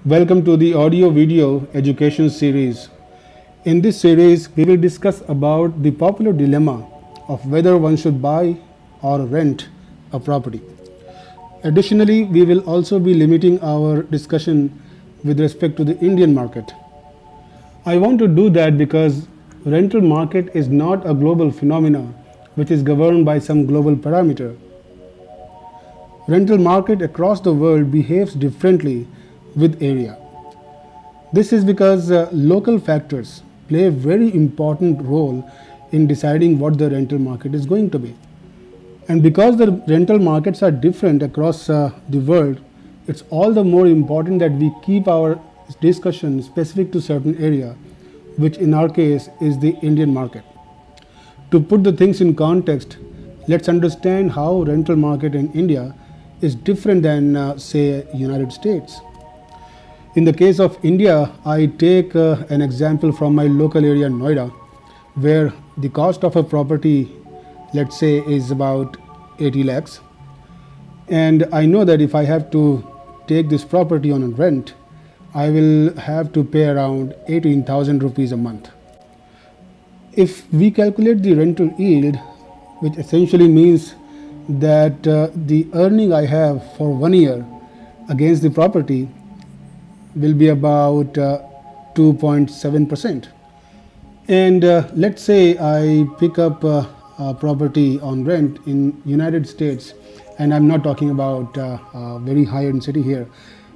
Welcome to the audio video education series. In this series, we will discuss about the popular dilemma of whether one should buy or rent a property. Additionally, we will also be limiting our discussion with respect to the Indian market. I want to do that because rental market is not a global phenomena which is governed by some global parameter. Rental market across the world behaves differently with area. This is because local factors play a very important role in deciding what the rental market is going to be. And because the rental markets are different across the world, it's all the more important that we keep our discussion specific to certain area, which in our case is the Indian market. To put the things in context, let's understand how rental market in India is different than say United States. In the case of India, I take an example from my local area Noida, where the cost of a property, let's say, is about 80 lakhs. And I know that if I have to take this property on a rent, I will have to pay around 18,000 rupees a month. If we calculate the rental yield, which essentially means that the earning I have for 1 year against the property will be about 2.7%. And let's say I pick up a property on rent in United States, and I'm not talking about a very high-end city here.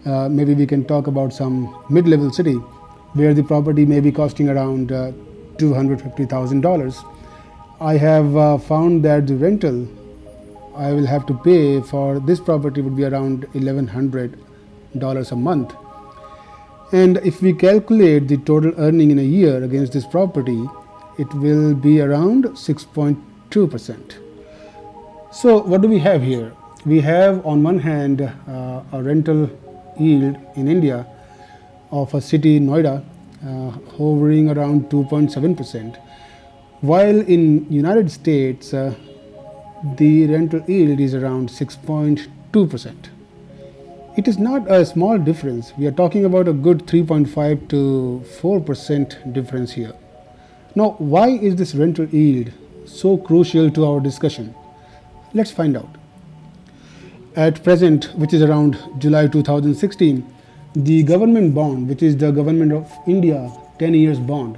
Maybe we can talk about some mid-level city where the property may be costing around $250,000. I have found that the rental I will have to pay for this property would be around $1,100 a month. And if we calculate the total earning in a year against this property, it will be around 6.2%. So what do we have here? We have on one hand a rental yield in India of a city Noida hovering around 2.7%, while in United States the rental yield is around 6.2%. It is not a small difference. We are talking about a good 3.5 to 4% difference here. Now, why is this rental yield so crucial to our discussion? Let's find out. At present, which is around July 2016, the government bond, which is the Government of India 10 years bond,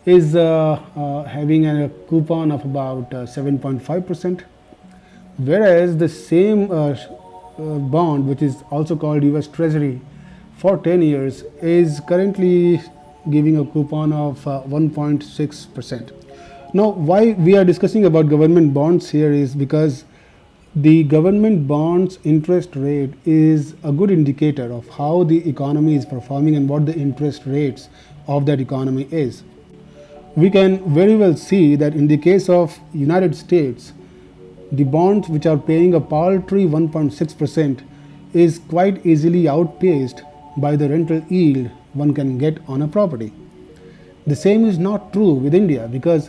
is having a coupon of about 7.5%, whereas the same bond, which is also called US Treasury for 10 years, is currently giving a coupon of 1.6%. Now, why we are discussing about government bonds here is because the government bonds interest rate is a good indicator of how the economy is performing and what the interest rates of that economy is. We can very well see that in the case of United States, the bonds which are paying a paltry 1.6% is quite easily outpaced by the rental yield one can get on a property. The same is not true with India, because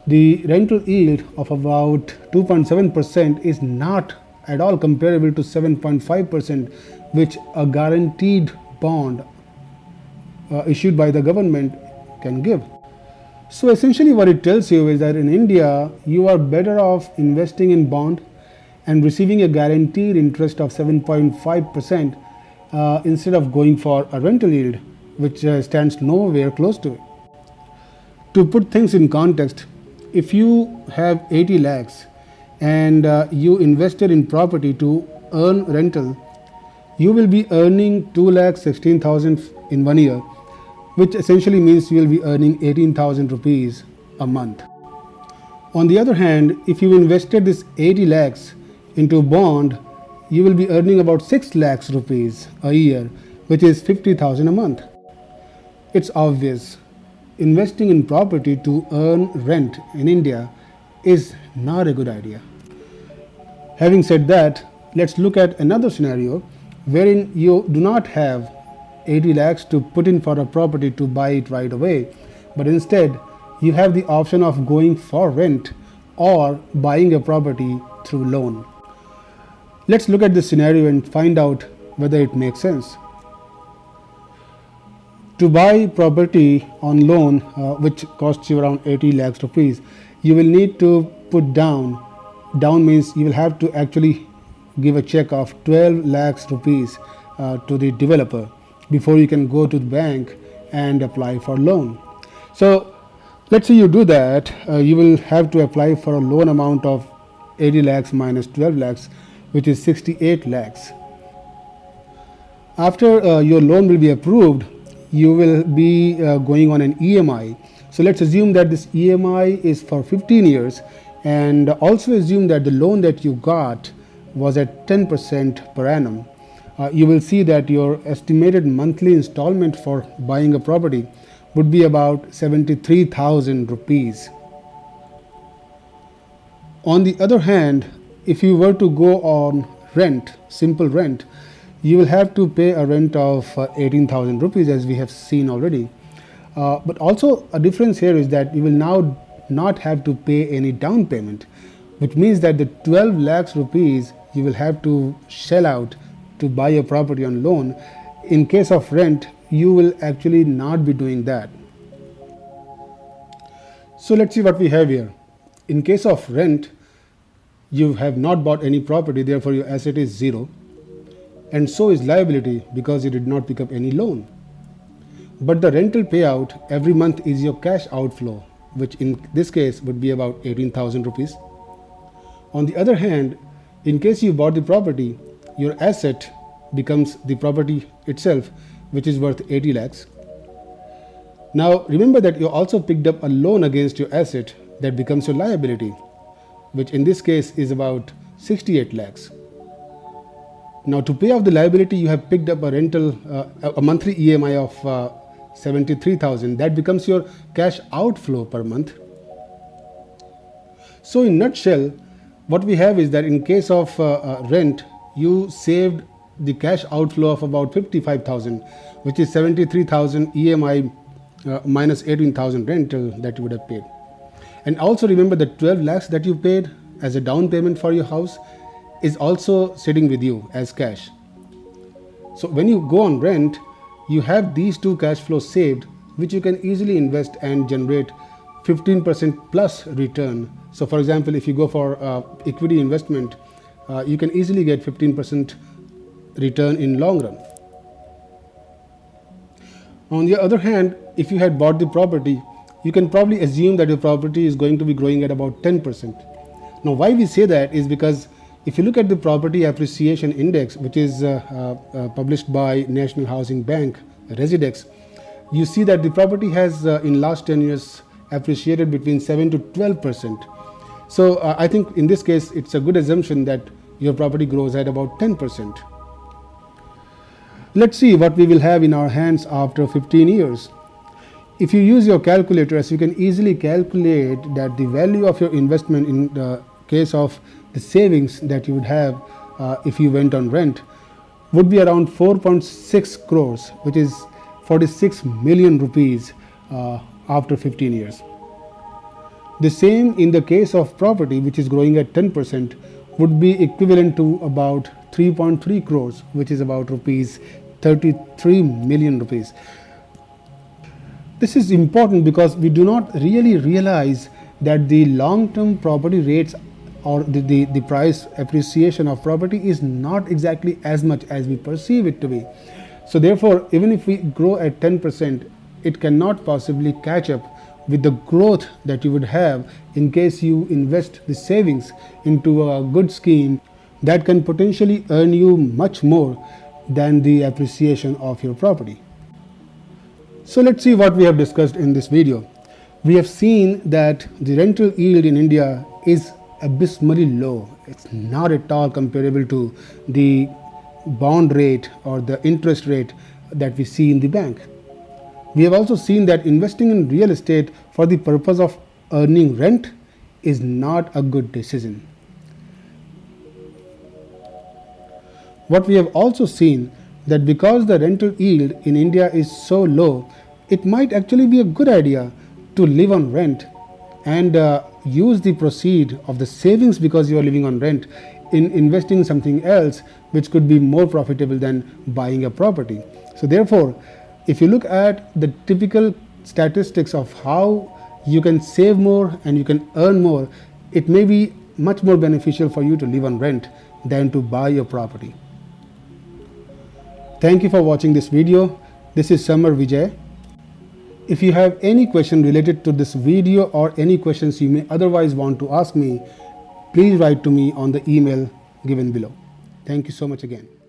the rental yield of about 2.7% is not at all comparable to 7.5%, which a guaranteed bond issued by the government can give. So essentially what it tells you is that in India, you are better off investing in bond and receiving a guaranteed interest of 7.5% instead of going for a rental yield, which stands nowhere close to it. To put things in context, if you have 80 lakhs and you invested in property to earn rental, you will be earning 2,16,000 in 1 year, which essentially means you will be earning 18,000 rupees a month. On the other hand, if you invested this 80 lakhs into a bond, you will be earning about 6 lakhs rupees a year, which is 50,000 a month. It's obvious, investing in property to earn rent in India is not a good idea. Having said that, let's look at another scenario wherein you do not have 80 lakhs to put in for a property to buy it right away, but instead you have the option of going for rent or buying a property through loan. Let's look at this scenario and find out whether it makes sense. To buy property on loan which costs you around 80 lakhs rupees, you will need to put down means you will have to actually give a check of 12 lakhs rupees to the developer before you can go to the bank and apply for loan. So let's say you do that, you will have to apply for a loan amount of 80 lakhs minus 12 lakhs, which is 68 lakhs. After your loan will be approved, you will be going on an EMI. So let's assume that this EMI is for 15 years, and also assume that the loan that you got was at 10% per annum. You will see that your estimated monthly installment for buying a property would be about 73,000 rupees. On the other hand, if you were to go on rent, simple rent, you will have to pay a rent of 18,000 rupees, as we have seen already. But also a difference here is that you will now not have to pay any down payment, which means that the 12 lakhs rupees you will have to shell out to buy a property on loan. In case of rent, you will actually not be doing that. So let's see what we have here. In case of rent, you have not bought any property, therefore your asset is zero, and so is liability because you did not pick up any loan. But the rental payout every month is your cash outflow, which in this case would be about 18,000 rupees. On the other hand, in case you bought the property, your asset becomes the property itself, which is worth 80 lakhs. Now remember that you also picked up a loan against your asset that becomes your liability, which in this case is about 68 lakhs. Now to pay off the liability, you have picked up a rental, a monthly EMI of 73,000. That becomes your cash outflow per month. So in nutshell, what we have is that in case of rent, you saved the cash outflow of about 55,000, which is 73,000 EMI minus 18,000 rental that you would have paid. And also remember that 12 lakhs that you paid as a down payment for your house is also sitting with you as cash. So when you go on rent, you have these two cash flows saved, which you can easily invest and generate 15% plus return. So for example, if you go for equity investment, you can easily get 15% return in long run. On the other hand, if you had bought the property, you can probably assume that your property is going to be growing at about 10%. Now why we say that is because if you look at the property appreciation index, which is published by National Housing Bank, Residex, you see that the property has in last 10 years appreciated between 7 to 12%. So I think in this case, it's a good assumption that your property grows at about 10%. Let's see what we will have in our hands after 15 years. If you use your calculators, you can easily calculate that the value of your investment in the case of the savings that you would have if you went on rent would be around 4.6 crores, which is 46 million rupees after 15 years. The same in the case of property, which is growing at 10%, would be equivalent to about 3.3 crores, which is about rupees 33 million rupees. This is important because we do not really realize that the long-term property rates or the price appreciation of property is not exactly as much as we perceive it to be. So therefore, even if we grow at 10%, it cannot possibly catch up with the growth that you would have in case you invest the savings into a good scheme that can potentially earn you much more than the appreciation of your property. So let's see what we have discussed in this video. We have seen that the rental yield in India is abysmally low. It's not at all comparable to the bond rate or the interest rate that we see in the bank. We have also seen that investing in real estate for the purpose of earning rent is not a good decision. What we have also seen that because the rental yield in India is so low, it might actually be a good idea to live on rent and use the proceed of the savings because you are living on rent in investing in something else which could be more profitable than buying a property. So therefore, if you look at the typical statistics of how you can save more and you can earn more, it may be much more beneficial for you to live on rent than to buy your property. Thank you for watching this video. This is Samar Vijay. If you have any question related to this video or any questions you may otherwise want to ask me, please write to me on the email given below. Thank you so much again.